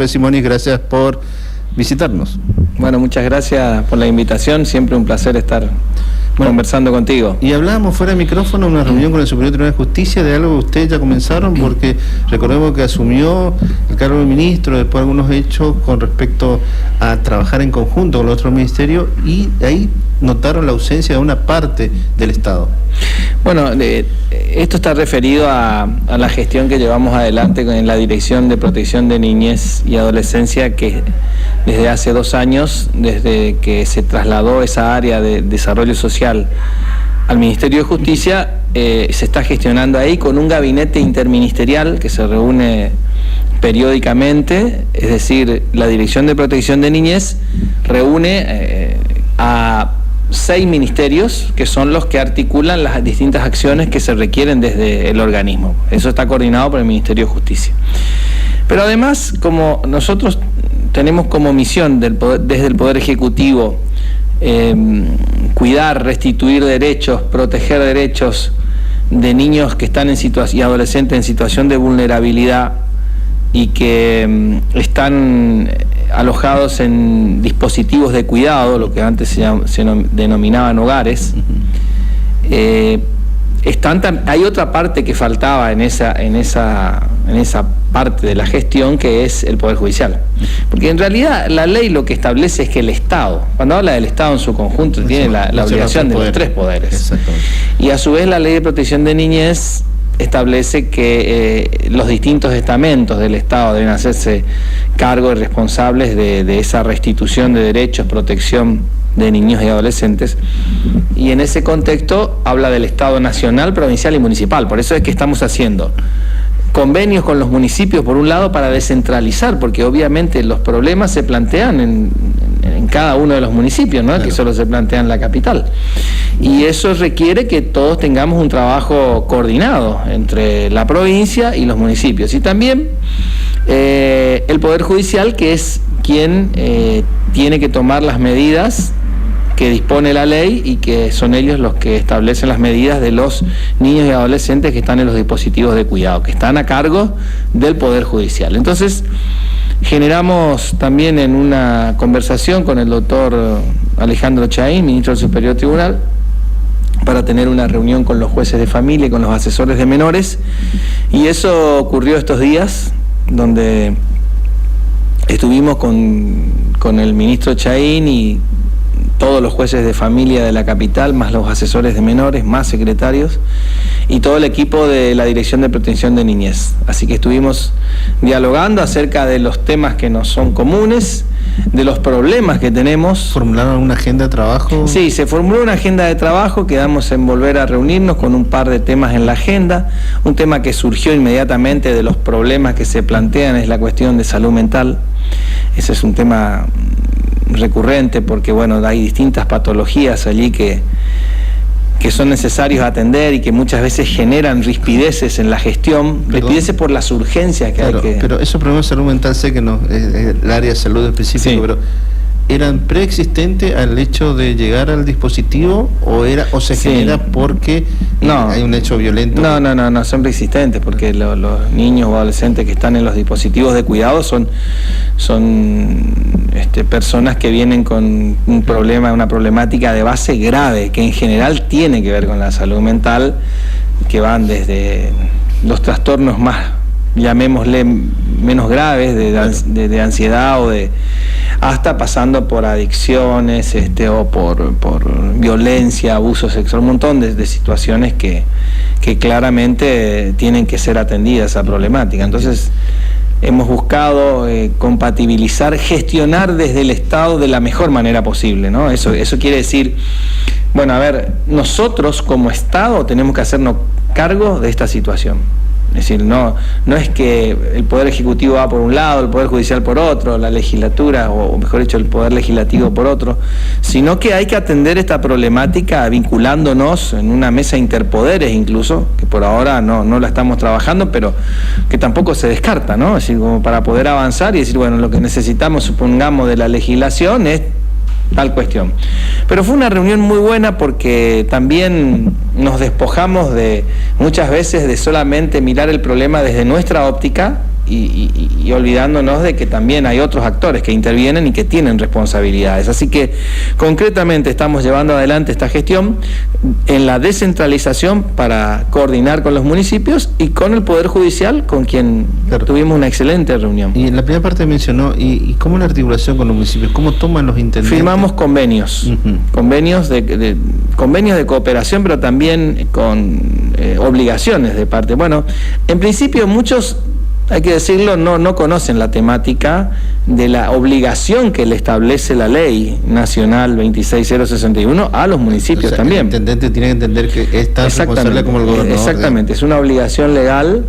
Simoni, gracias por visitarnos. Bueno, muchas gracias por la invitación, siempre un placer estar conversando contigo. Y hablábamos fuera de micrófono, una reunión con el Superior Tribunal de Justicia, de algo que ustedes ya comenzaron, porque recordemos que asumió el cargo de ministro, después algunos hechos con respecto a trabajar en conjunto con los otros ministerios, y ahí notaron la ausencia de una parte del Estado. Bueno, esto está referido a la gestión que llevamos adelante en la Dirección de Protección de Niñez y Adolescencia, que desde hace 2 años, desde que se trasladó esa área de desarrollo social al Ministerio de Justicia, se está gestionando ahí con un gabinete interministerial que se reúne periódicamente, es decir, la Dirección de Protección de Niñez reúne a 6 ministerios que son los que articulan las distintas acciones que se requieren desde el organismo. Eso está coordinado por el Ministerio de Justicia. Pero además, como nosotros tenemos como misión desde el Poder Ejecutivo cuidar, restituir derechos, proteger derechos de niños que están y adolescentes en situación de vulnerabilidad y que están alojados en dispositivos de cuidado, lo que antes se denominaban hogares. Hay otra parte que faltaba en esa parte de la gestión, que es el Poder Judicial. Porque en realidad la ley lo que establece es que el Estado, cuando habla del Estado en su conjunto, tiene la obligación de los 3 poderes. Y a su vez la Ley de Protección de Niñez establece que los distintos estamentos del Estado deben hacerse cargo y responsables de esa restitución de derechos, protección de niños y adolescentes, y en ese contexto habla del Estado nacional, provincial y municipal. Por eso es que estamos haciendo convenios con los municipios, por un lado, para descentralizar, porque obviamente los problemas se plantean en cada uno de los municipios, ¿no? Claro. Que solo se plantea en la capital. Y eso requiere que todos tengamos un trabajo coordinado entre la provincia y los municipios. Y también el Poder Judicial, que es quien tiene que tomar las medidas que dispone la ley, y que son ellos los que establecen las medidas de los niños y adolescentes que están en los dispositivos de cuidado, que están a cargo del Poder Judicial. Entonces, generamos también en una conversación con el doctor Alejandro Chaín, ministro del Superior Tribunal, para tener una reunión con los jueces de familia y con los asesores de menores, y eso ocurrió estos días, donde estuvimos con el ministro Chaín y todos los jueces de familia de la capital, más los asesores de menores, más secretarios, y todo el equipo de la Dirección de Protección de Niñez. Así que estuvimos dialogando acerca de los temas que nos son comunes, de los problemas que tenemos. ¿Formularon una agenda de trabajo? Sí, se formuló una agenda de trabajo, quedamos en volver a reunirnos con un par de temas en la agenda. Un tema que surgió inmediatamente de los problemas que se plantean es la cuestión de salud mental. Ese es un tema recurrente porque, bueno, hay distintas patologías allí que son necesarios atender y que muchas veces generan rispideces en la gestión, rispideces por las urgencias que hay que... Pero esos problemas de salud mental, sé que no es el área de salud específica, sí, pero ¿eran preexistentes al hecho de llegar al dispositivo o se genera porque hay un hecho violento? No, son preexistentes, porque los niños o adolescentes que están en los dispositivos de cuidado son personas que vienen con un problema, una problemática de base grave, que en general tiene que ver con la salud mental, que van desde los trastornos más, llamémosle, menos graves, de ansiedad hasta pasando por adicciones o por violencia, abuso sexual, un montón de situaciones que claramente tienen que ser atendidas, esa problemática. Entonces hemos buscado compatibilizar, gestionar desde el Estado de la mejor manera posible, ¿no? Eso quiere decir, bueno, a ver, nosotros como Estado tenemos que hacernos cargo de esta situación. Es decir, no es que el Poder Ejecutivo va por un lado, el Poder Judicial por otro, la legislatura, o mejor dicho, el Poder Legislativo por otro, sino que hay que atender esta problemática vinculándonos en una mesa interpoderes incluso, que por ahora no la estamos trabajando, pero que tampoco se descarta, ¿no? Es decir, como para poder avanzar y decir, bueno, lo que necesitamos, supongamos, de la legislación es tal cuestión. Pero fue una reunión muy buena porque también nos despojamos de muchas veces de solamente mirar el problema desde nuestra óptica y olvidándonos de que también hay otros actores que intervienen y que tienen responsabilidades. Así que concretamente estamos llevando adelante esta gestión en la descentralización para coordinar con los municipios y con el Poder Judicial, con quien tuvimos una excelente reunión. Y en la primera parte mencionó, ¿y cómo la articulación con los municipios? ¿Cómo toman los intendentes? Firmamos convenios, convenios de cooperación, pero también con obligaciones de parte. Bueno, en principio muchos, hay que decirlo, no conocen la temática de la obligación que le establece la ley nacional 26061 a los municipios, o sea, también. El intendente tiene que entender que es tan responsable como el gobernador. Exactamente, es una obligación legal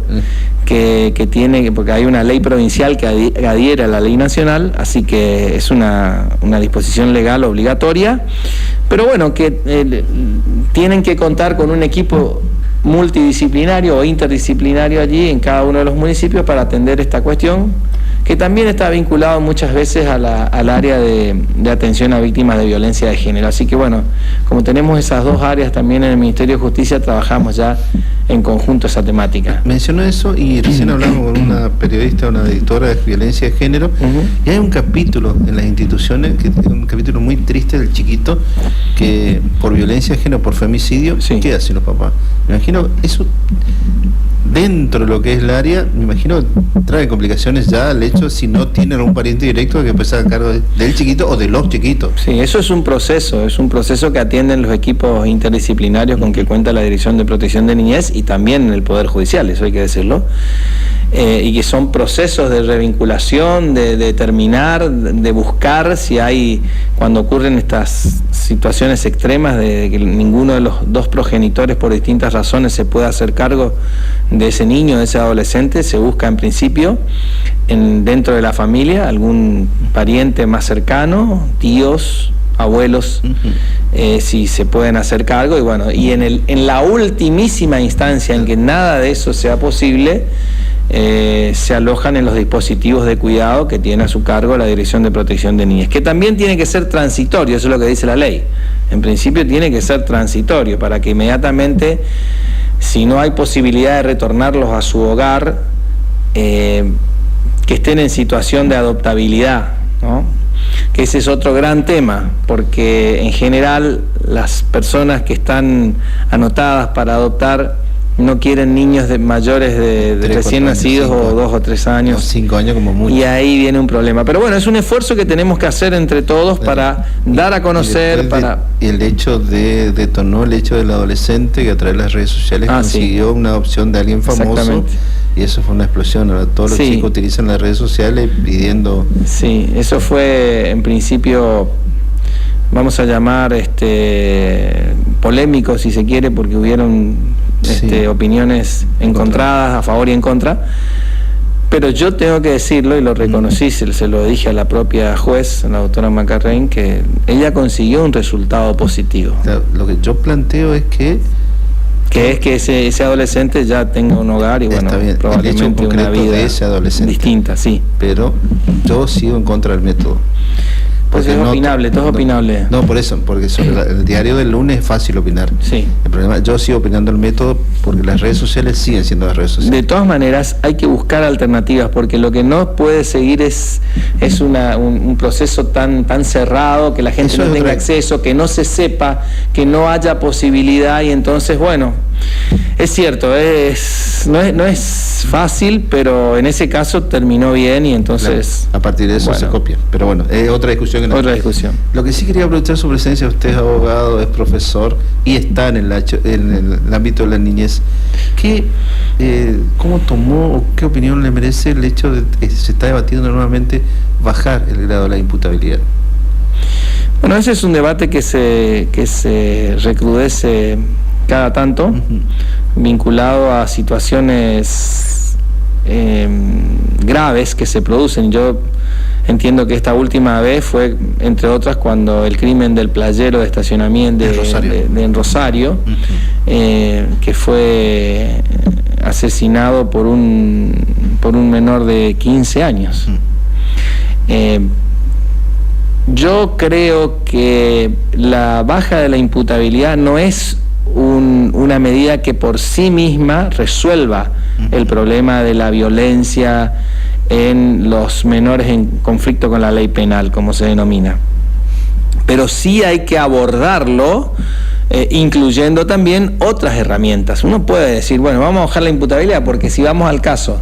que tiene, porque hay una ley provincial que adhiere a la ley nacional, así que es una disposición legal obligatoria, pero bueno, que tienen que contar con un equipo multidisciplinario o interdisciplinario allí en cada uno de los municipios para atender esta cuestión, que también está vinculado muchas veces al área de atención a víctimas de violencia de género. Así que bueno, como tenemos esas dos áreas también en el Ministerio de Justicia, trabajamos ya en conjunto esa temática. Mencionó eso y recién hablamos con una periodista, una editora de violencia de género, y hay un capítulo en las instituciones, que es un capítulo muy triste del chiquito, que por violencia de género, por femicidio, ¿qué hacen los papás? Me imagino eso dentro de lo que es el área, me imagino trae complicaciones ya al hecho si no tienen un pariente directo que pueda estar a cargo del chiquito o de los chiquitos. Sí, eso es un proceso que atienden los equipos interdisciplinarios con que cuenta la Dirección de Protección de Niñez y también en el Poder Judicial, eso hay que decirlo, y que son procesos de revinculación, de determinar, de buscar si hay, cuando ocurren estas situaciones extremas de que ninguno de los dos progenitores por distintas razones se pueda hacer cargo de ese niño, de ese adolescente, se busca en principio dentro de la familia algún pariente más cercano, tíos, abuelos, si se pueden hacer cargo, y bueno, y en la ultimísima instancia en que nada de eso sea posible, se alojan en los dispositivos de cuidado que tiene a su cargo la Dirección de Protección de Niñez, que también tiene que ser transitorio, eso es lo que dice la ley. En principio tiene que ser transitorio para que inmediatamente, si no hay posibilidad de retornarlos a su hogar, que estén en situación de adoptabilidad, ¿no? Que ese es otro gran tema, porque en general las personas que están anotadas para adoptar no quieren niños mayores de recién nacidos o 2 o 3 años. 5 años como mucho. Y ahí viene un problema. Pero bueno, es un esfuerzo que tenemos que hacer entre todos para dar a conocer. Y el hecho detonó el hecho del adolescente que a través de las redes sociales consiguió una adopción de alguien famoso. Y eso fue una explosión. Ahora todos los chicos utilizan las redes sociales pidiendo... Sí, eso fue en principio, vamos a llamar polémico si se quiere, porque hubieron opiniones encontradas, a favor y en contra, pero yo tengo que decirlo y lo reconocí, se lo dije a la propia juez, a la doctora Macarrein, que ella consiguió un resultado positivo. Lo que yo planteo es que ese adolescente ya tenga un hogar y bueno, probablemente una vida de ese adolescente distinta, pero yo sigo en contra del método. Pues es opinable, todo es opinable. No, por eso, porque sobre el diario del lunes es fácil opinar. Sí. El problema, yo sigo opinando el método porque las redes sociales siguen siendo las redes sociales. De todas maneras, hay que buscar alternativas, porque lo que no puede seguir es un proceso tan cerrado, que la gente no tenga acceso, que no se sepa, que no haya posibilidad, y entonces, bueno, es cierto, no es fácil, pero en ese caso terminó bien y entonces... Claro, a partir de eso se copia. Pero bueno, es otra discusión. Otra discusión. Lo que sí quería aprovechar su presencia, usted es abogado, es profesor y está en el ámbito de la niñez. ¿Cómo tomó o qué opinión le merece el hecho de que se está debatiendo nuevamente bajar el grado de la imputabilidad? Bueno, ese es un debate que se recrudece cada tanto, vinculado a situaciones graves que se producen. Yo entiendo que esta última vez fue, entre otras, cuando el crimen del playero de estacionamiento en Rosario, que fue asesinado por un menor de 15 años. Yo creo que la baja de la imputabilidad no es una medida que por sí misma resuelva el problema de la violencia en los menores en conflicto con la ley penal, como se denomina. Pero sí hay que abordarlo incluyendo también otras herramientas. Uno puede decir, bueno, vamos a bajar la imputabilidad, porque si vamos al caso,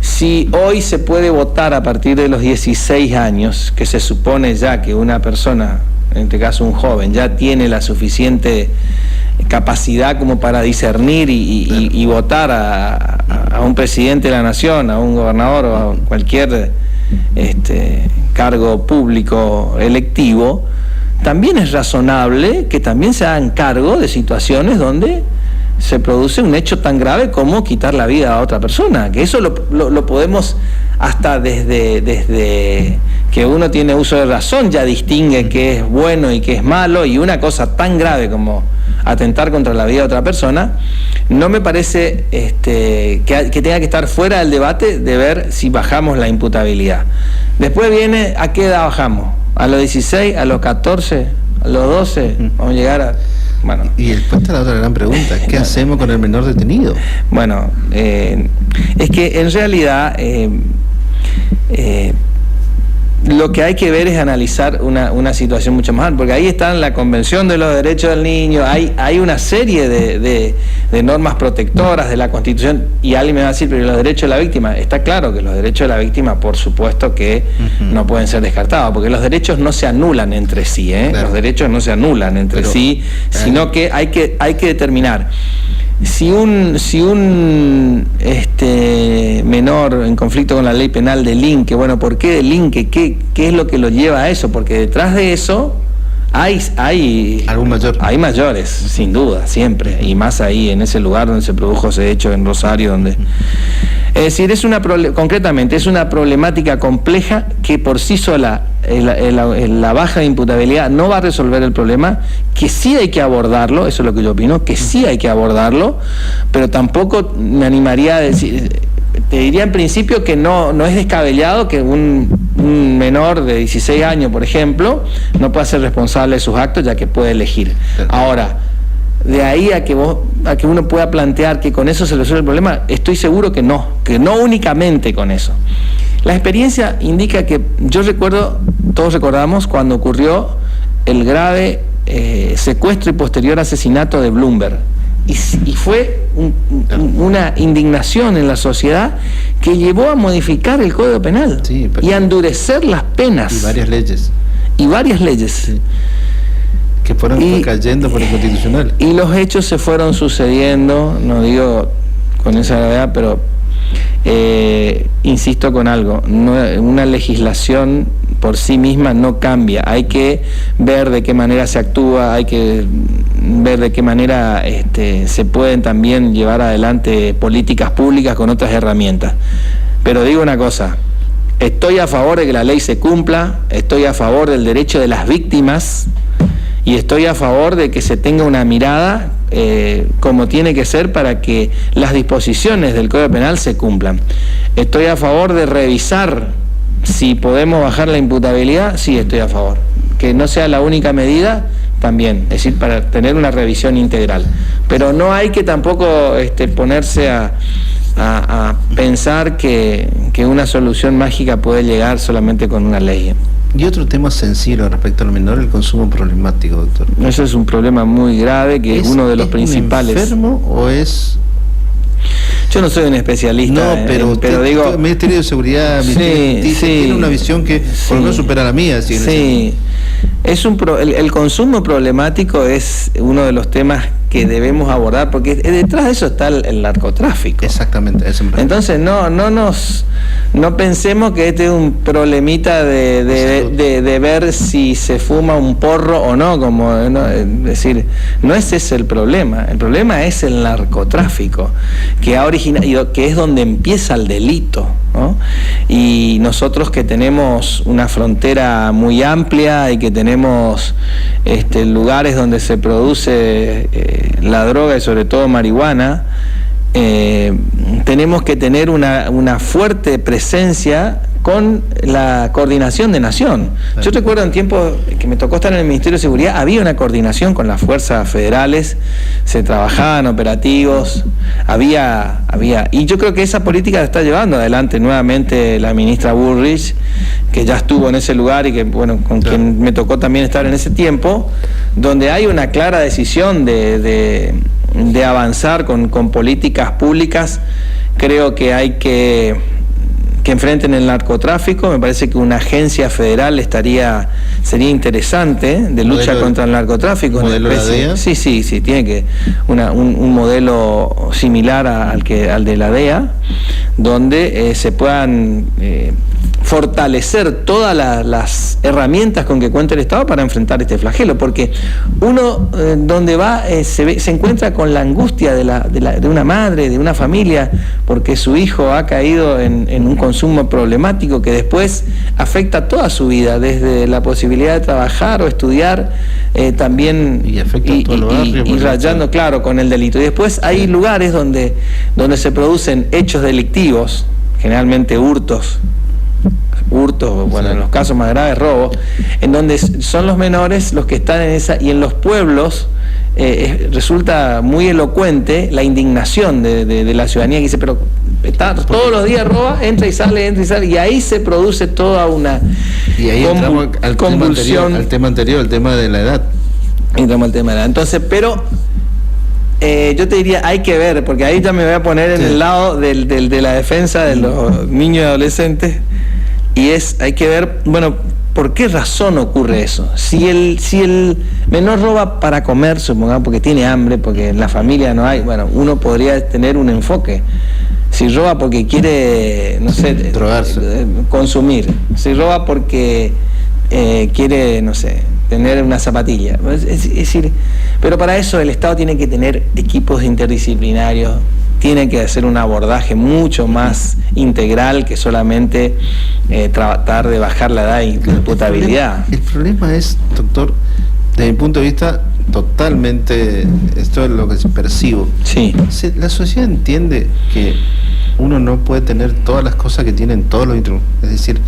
si hoy se puede votar a partir de los 16 años, que se supone ya que una persona, en este caso un joven, ya tiene la suficiente capacidad como para discernir y votar a un presidente de la nación, a un gobernador o a cualquier cargo público electivo, también es razonable que también se hagan cargo de situaciones donde se produce un hecho tan grave como quitar la vida a otra persona, que eso lo podemos hasta desde que uno tiene uso de razón ya distingue qué es bueno y qué es malo, y una cosa tan grave como atentar contra la vida de otra persona, no me parece que tenga que estar fuera del debate de ver si bajamos la imputabilidad. Después viene, ¿a qué edad bajamos? ¿A los 16? ¿A los 14? ¿A los 12? Vamos a llegar a... Bueno. Y después está la otra gran pregunta, ¿qué hacemos con el menor detenido? Bueno, es que en realidad lo que hay que ver es analizar una situación mucho más amplia, porque ahí está la Convención de los Derechos del Niño, hay una serie de normas protectoras de la Constitución, y alguien me va a decir, pero los derechos de la víctima, está claro que los derechos de la víctima, por supuesto que no pueden ser descartados, porque los derechos no se anulan entre sí, claro. Los derechos no se anulan entre sí, sino que hay que determinar. Si un menor en conflicto con la ley penal delinque, bueno, ¿por qué delinque? ¿Qué es lo que lo lleva a eso? Porque detrás de eso hay algún mayor. Hay mayores, sin duda, siempre, y más ahí en ese lugar donde se produjo ese hecho en Rosario, donde... Es decir, concretamente es una problemática compleja que por sí sola la baja de imputabilidad no va a resolver el problema, que sí hay que abordarlo, eso es lo que yo opino, que sí hay que abordarlo, pero tampoco me animaría a decir, te diría en principio que no es descabellado que un menor de 16 años, por ejemplo, no pueda ser responsable de sus actos, ya que puede elegir. Ahora, de ahí a que uno pueda plantear que con eso se resuelve el problema, estoy seguro que no únicamente con eso. La experiencia indica que, yo recuerdo, todos recordamos cuando ocurrió el grave secuestro y posterior asesinato de Bloomberg, y fue una indignación en la sociedad que llevó a modificar el Código Penal, sí, y a endurecer las penas. Y varias leyes. Sí. Que fueron cayendo por el Constitucional. Y los hechos se fueron sucediendo, no digo con esa gravedad, pero insisto con algo, una legislación por sí misma no cambia, hay que ver de qué manera se actúa, hay que ver de qué manera se pueden también llevar adelante políticas públicas con otras herramientas. Pero digo una cosa, estoy a favor de que la ley se cumpla, estoy a favor del derecho de las víctimas, y estoy a favor de que se tenga una mirada como tiene que ser para que las disposiciones del Código Penal se cumplan. Estoy a favor de revisar si podemos bajar la imputabilidad, sí estoy a favor. Que no sea la única medida, también, es decir, para tener una revisión integral. Pero no hay que tampoco ponerse a pensar que una solución mágica puede llegar solamente con una ley. Y otro tema sensible respecto al menor, el consumo problemático, doctor. Eso es un problema muy grave, que es uno de los principales. ¿Es enfermo o es...? Yo no soy un especialista, pero digo... El Ministerio de Seguridad, tiene una visión que por lo menos supera la mía. Sí, el consumo problemático es uno de los temas que debemos abordar, porque detrás de eso está el narcotráfico. Exactamente, eso me parece. Entonces no pensemos que este es un problemita de ver si se fuma un porro o no, es decir, no es ese el problema es el narcotráfico, que es donde empieza el delito, ¿no? Y nosotros que tenemos una frontera muy amplia y que tenemos lugares donde se produce la droga y sobre todo marihuana, tenemos que tener una fuerte presencia con la coordinación de nación. Yo recuerdo en tiempos que me tocó estar en el Ministerio de Seguridad, había una coordinación con las fuerzas federales, se trabajaban operativos, y yo creo que esa política la está llevando adelante nuevamente la ministra Bullrich, que ya estuvo en ese lugar y que, bueno, con quien me tocó también estar en ese tiempo, donde hay una clara decisión de avanzar con políticas públicas. Creo que hay que enfrenten el narcotráfico. Me parece que una agencia federal sería interesante de lucha contra el narcotráfico. ¿Modelo de la DEA? Sí, tiene que un modelo similar al de la DEA, donde se puedan fortalecer todas las herramientas con que cuenta el Estado para enfrentar este flagelo, porque uno donde va se encuentra con la angustia de una madre, de una familia, porque su hijo ha caído en un consumo problemático que después afecta toda su vida, desde la posibilidad de trabajar o estudiar, también y rayando, claro, con el delito. Y después hay lugares donde se producen hechos delictivos, generalmente hurtos, bueno, en los casos más graves, robos, en donde son los menores los que están en esa, y en los pueblos resulta muy elocuente la indignación de la ciudadanía, que dice, pero todos los días roba, entra y sale, y ahí se produce toda una convulsión. Al tema anterior, el tema de la edad. Entramos al tema de la edad. Entonces, pero yo te diría, hay que ver, porque ahí ya me voy a poner en el lado de la defensa de los niños y adolescentes, y hay que ver, bueno, ¿por qué razón ocurre eso? Si el menor roba para comer, supongamos, porque tiene hambre, porque en la familia no hay, bueno, uno podría tener un enfoque. Si roba porque quiere, no sé, drogarse, consumir. Si roba porque quiere, no sé, tener una zapatilla. Es decir, pero para eso el Estado tiene que tener equipos interdisciplinarios, tiene que hacer un abordaje mucho más integral que solamente tratar de bajar la edad de imputabilidad. El problema es, doctor, desde mi punto de vista, totalmente, esto es lo que percibo. Sí. La sociedad entiende que uno no puede tener todas las cosas que tienen todos los instrumentos. Es decir,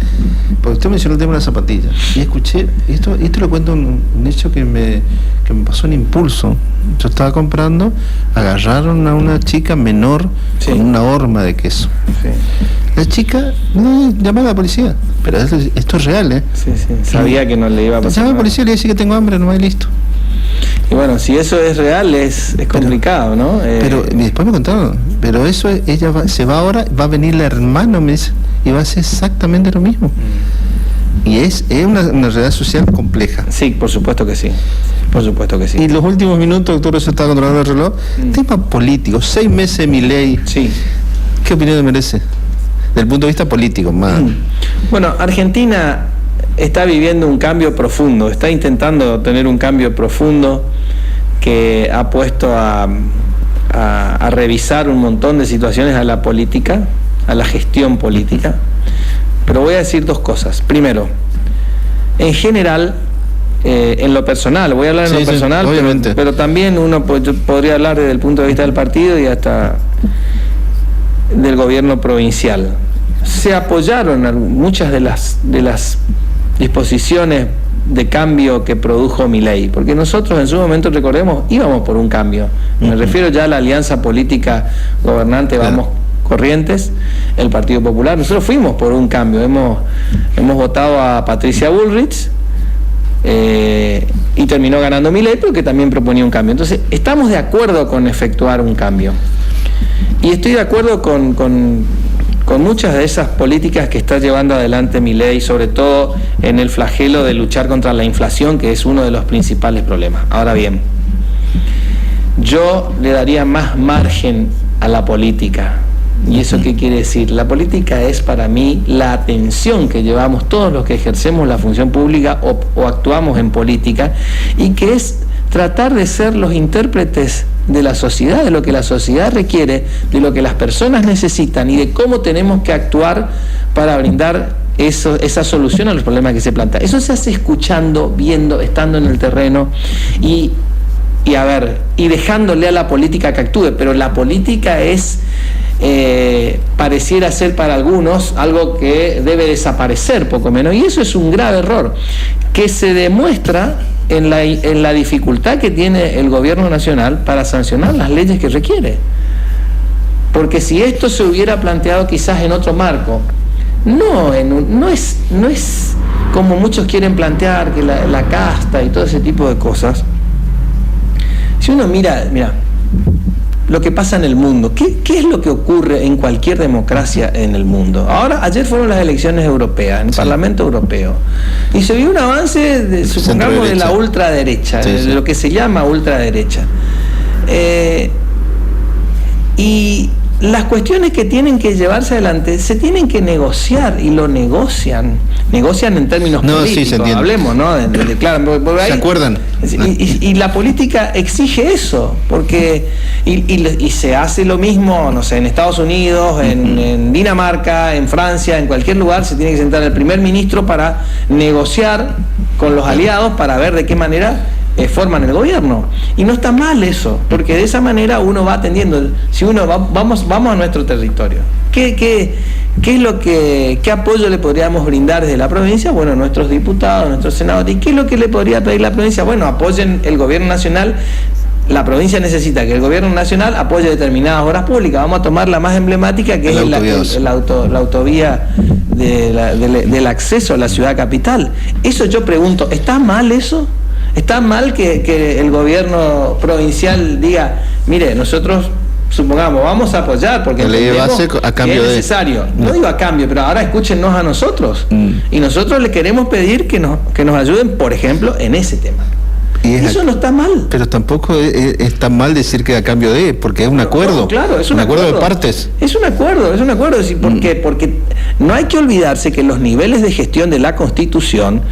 porque usted mencionó el tema de la zapatilla, y escuché, esto lo cuento un hecho que me pasó en impulso. Yo estaba comprando, agarraron a una chica menor con una horma de queso. Sí. La chica llamaba a la policía, pero esto es real, ¿eh? Sí. Sabía que no le iba a pasar. Llamaba a la policía y le decía que tengo hambre, no hay listo. Y bueno, si eso es real, es complicado, ¿no? Pero después me contaron, pero eso ella se va ahora, va a venir la hermana, me dice, y va a hacer exactamente lo mismo. Y es una realidad social compleja. Sí, por supuesto que sí. Por supuesto que sí. Y los últimos minutos, doctor, eso está controlando el reloj. Tema político, 6 meses de Milei. Sí. ¿Qué opinión le merece? Del punto de vista político, más. Bueno, Argentina está viviendo un cambio profundo, está intentando tener un cambio profundo que ha puesto a revisar un montón de situaciones a la política, a la gestión política. Pero voy a decir dos cosas. Primero, en general, en lo personal, voy a hablar en lo personal, obviamente. Pero también yo podría hablar desde el punto de vista del partido y hasta del gobierno provincial. Se apoyaron muchas de las disposiciones de cambio que produjo Milei, porque nosotros en su momento, recordemos, íbamos por un cambio. Me refiero ya a la alianza política gobernante, Vamos Corrientes, el Partido Popular. Nosotros fuimos por un cambio, hemos votado a Patricia Bullrich y terminó ganando Milei, porque también proponía un cambio. Entonces, estamos de acuerdo con efectuar un cambio. Y estoy de acuerdo con muchas de esas políticas que está llevando adelante Milei, sobre todo en el flagelo de luchar contra la inflación, que es uno de los principales problemas. Ahora bien, yo le daría más margen a la política. ¿Y eso qué quiere decir? La política es para mí la atención que llevamos todos los que ejercemos la función pública o actuamos en política, y que es tratar de ser los intérpretes de la sociedad, de lo que la sociedad requiere, de lo que las personas necesitan y de cómo tenemos que actuar para brindar esa solución a los problemas que se plantean. Eso se hace escuchando, viendo, estando en el terreno y dejándole a la política que actúe, pero la política es pareciera ser para algunos algo que debe desaparecer, poco menos, y eso es un grave error, que se demuestra en la dificultad que tiene el gobierno nacional para sancionar las leyes que requiere. Porque si esto se hubiera planteado quizás en otro marco, no es como muchos quieren plantear, que la casta y todo ese tipo de cosas. Si uno mira lo que pasa en el mundo, ¿qué es lo que ocurre en cualquier democracia en el mundo? Ayer fueron las elecciones europeas, en el Parlamento Europeo, y se vio un avance, supongamos, de la ultraderecha, de lo que se llama ultraderecha. Y las cuestiones que tienen que llevarse adelante se tienen que negociar, y lo negocian en términos políticos, hablemos, ¿no? Claro, por ahí, ¿se acuerdan? Y la política exige eso, porque y se hace lo mismo, no sé, en Estados Unidos, en Dinamarca, en Francia, en cualquier lugar se tiene que sentar el primer ministro para negociar con los aliados para ver de qué manera forman el gobierno. Y no está mal eso, porque de esa manera uno va atendiendo. Si uno vamos a nuestro territorio, ¿qué es lo qué apoyo le podríamos brindar desde la provincia? Bueno, nuestros diputados, nuestros senadores. ¿Y qué es lo que le podría pedir la provincia? Bueno, apoyen el gobierno nacional. La provincia necesita que el gobierno nacional apoye determinadas obras públicas. Vamos a tomar la más emblemática, que es la autovía del acceso a la ciudad capital. Eso yo pregunto, ¿está mal eso? ¿Está mal que el gobierno provincial diga, mire, nosotros, supongamos, vamos a apoyar porque la ley de base a cambio es necesario? No digo a cambio, pero ahora escúchennos a nosotros. Y nosotros le queremos pedir que nos ayuden, por ejemplo, en ese tema. Eso no está mal. Pero tampoco es tan mal decir que a cambio de, porque es un acuerdo. No, claro, es un acuerdo de partes. Es un acuerdo. ¿Por qué? Porque no hay que olvidarse que los niveles de gestión de la Constitución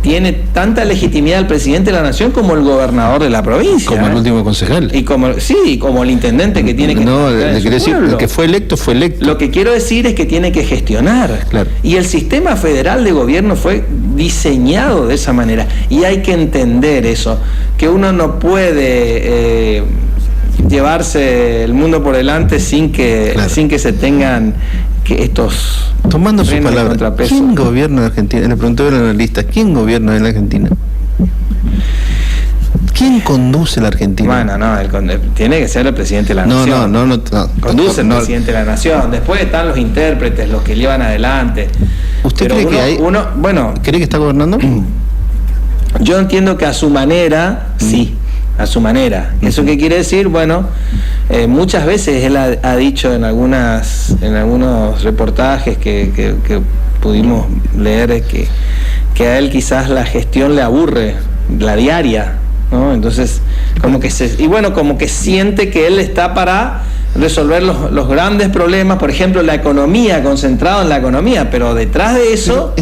tiene tanta legitimidad el presidente de la Nación como el gobernador de la provincia. Como el último concejal. Y como el intendente que tiene que... No, le quiero decir, el que fue electo, fue electo. Lo que quiero decir es que tiene que gestionar. Claro. Y el sistema federal de gobierno fue diseñado de esa manera. Y hay que entender eso, que uno no puede llevarse el mundo por delante sin que se tengan que estos... Tomando su palabra, ¿quién gobierna en Argentina? Le pregunté a los analistas, ¿quién gobierna en la Argentina? ¿Quién conduce la Argentina? Bueno, tiene que ser el presidente de la Nación. No. Conduce el presidente de la Nación. Después están los intérpretes, los que llevan adelante. ¿Usted cree cree que está gobernando? Yo entiendo que a su manera, sí, a su manera. ¿Eso qué quiere decir? Bueno, muchas veces él ha dicho en algunos reportajes que pudimos leer que a él quizás la gestión le aburre, la diaria, ¿no? Entonces, como que siente que él está para resolver los grandes problemas, por ejemplo, la economía, concentrado en la economía, pero detrás de eso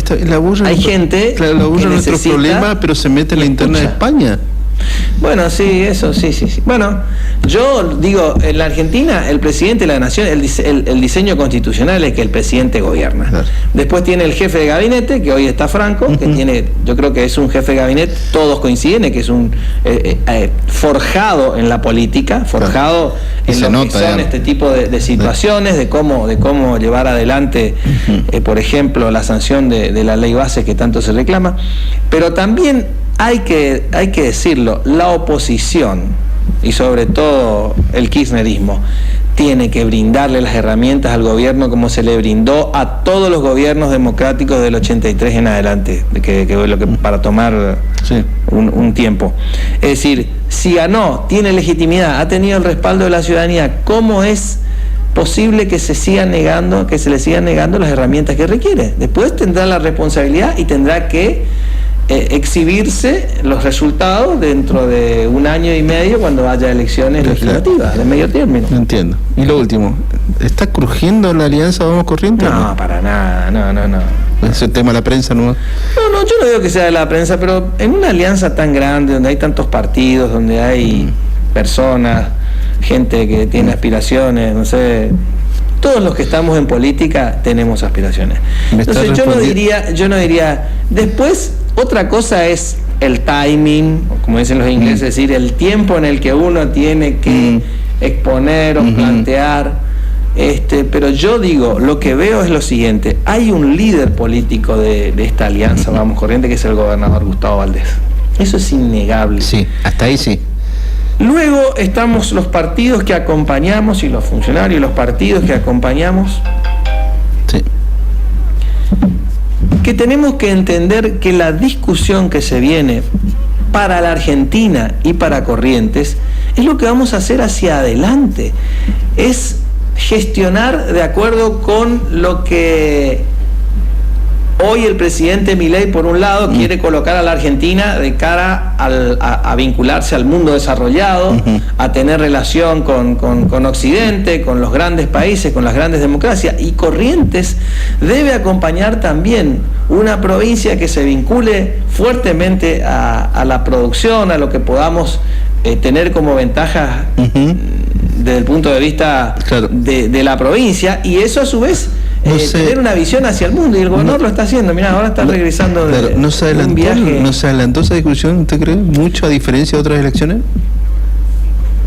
hay gente que nuestro problema, pero se mete en la interna de España. Bueno, sí, eso, sí. Bueno, yo digo, en la Argentina, el presidente de la Nación, el diseño constitucional es que el presidente gobierna. Claro. Después tiene el jefe de gabinete, que hoy está Franco, que yo creo que es un jefe de gabinete, todos coinciden, que es un forjado en la política, forjado en lo que son este tipo de situaciones, de cómo llevar adelante, por ejemplo, la sanción de la ley base que tanto se reclama, pero también hay que decirlo, la oposición y sobre todo el kirchnerismo tiene que brindarle las herramientas al gobierno como se le brindó a todos los gobiernos democráticos del 83 en adelante, para tomar un tiempo. Es decir, si ganó, tiene legitimidad, ha tenido el respaldo de la ciudadanía, ¿cómo es posible que se le sigan negando las herramientas que requiere? Después tendrá la responsabilidad y tendrá que exhibirse los resultados dentro de un año y medio cuando haya elecciones legislativas de medio término. Entiendo. Y lo último, ¿está crujiendo la alianza Vamos Corrientes? No, para nada, no. Ese tema de la prensa, ¿no? No, yo no digo que sea de la prensa, pero en una alianza tan grande, donde hay tantos partidos, donde hay personas, gente que tiene aspiraciones, no sé... Todos los que estamos en política tenemos aspiraciones. Entonces yo no diría, después otra cosa es el timing, como dicen los ingleses, es decir, el tiempo en el que uno tiene que exponer o plantear, pero yo digo, lo que veo es lo siguiente: hay un líder político de esta alianza Vamos Corrientes, que es el gobernador Gustavo Valdés. Eso es innegable. Sí, hasta ahí sí. Luego estamos los partidos que acompañamos y los funcionarios, los partidos que acompañamos, Sí. que tenemos que entender que la discusión que se viene para la Argentina y para Corrientes es lo que vamos a hacer hacia adelante. Es gestionar de acuerdo con lo que hoy el presidente Milei, por un lado, quiere colocar a la Argentina de cara a vincularse al mundo desarrollado, a tener relación con Occidente, con los grandes países, con las grandes democracias. Y Corrientes debe acompañar también una provincia que se vincule fuertemente a la producción, a lo que podamos tener como ventajas desde el punto de vista de la provincia, y eso a su vez tener una visión hacia el mundo, y el gobernador lo está haciendo. Mirá, ahora está regresando de ¿No se adelantó, un viaje. ¿No se adelantó esa discusión, usted cree? ¿Mucho a diferencia de otras elecciones?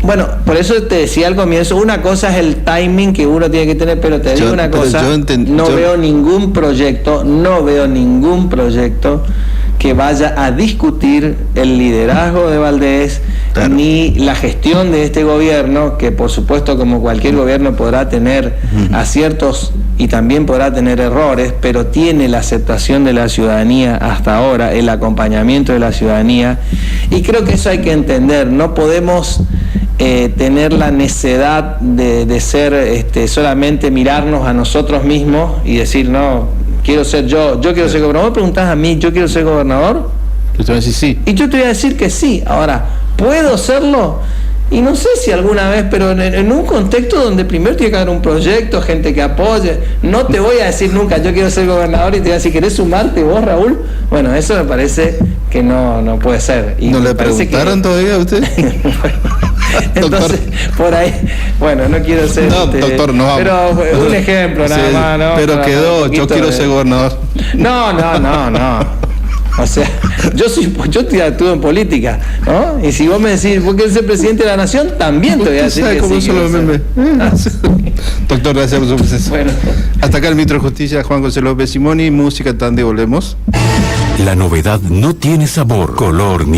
Bueno, por eso te decía al comienzo, una cosa es el timing que uno tiene que tener, pero te digo una cosa, no veo ningún proyecto que vaya a discutir el liderazgo de Valdés, ni la gestión de este gobierno, que por supuesto, como cualquier gobierno, podrá tener aciertos y también podrá tener errores, pero tiene la aceptación de la ciudadanía hasta ahora, el acompañamiento de la ciudadanía, y creo que eso hay que entender. No podemos tener la necedad de ser solamente mirarnos a nosotros mismos y decir, no, quiero ser yo quiero ser gobernador. Preguntás a mí, ¿yo quiero ser gobernador? Yo te voy a decir sí. Y yo te voy a decir que sí. Ahora, ¿puedo serlo? Y no sé si alguna vez, pero en un contexto donde primero tiene que haber un proyecto, gente que apoye. No te voy a decir nunca, yo quiero ser gobernador, y te voy a decir, ¿querés sumarte vos, Raúl? Bueno, eso me parece que no puede ser. Y ¿No le preguntaron todavía a usted? Entonces, por ahí, bueno, no quiero ser... No, doctor, no vamos. Pero un ejemplo nada más, ¿no? Pero quedó, yo quiero ser gobernador. No. O sea, yo actúo en política, ¿no? Y si vos me decís, ¿vos querés ser presidente de la nación? También te voy a decir que sí. Doctor, gracias por su presencia. Bueno. Hasta acá el ministro de Justicia, Juan José López Simoni. Música, tan de volvemos. La novedad no tiene sabor, color ni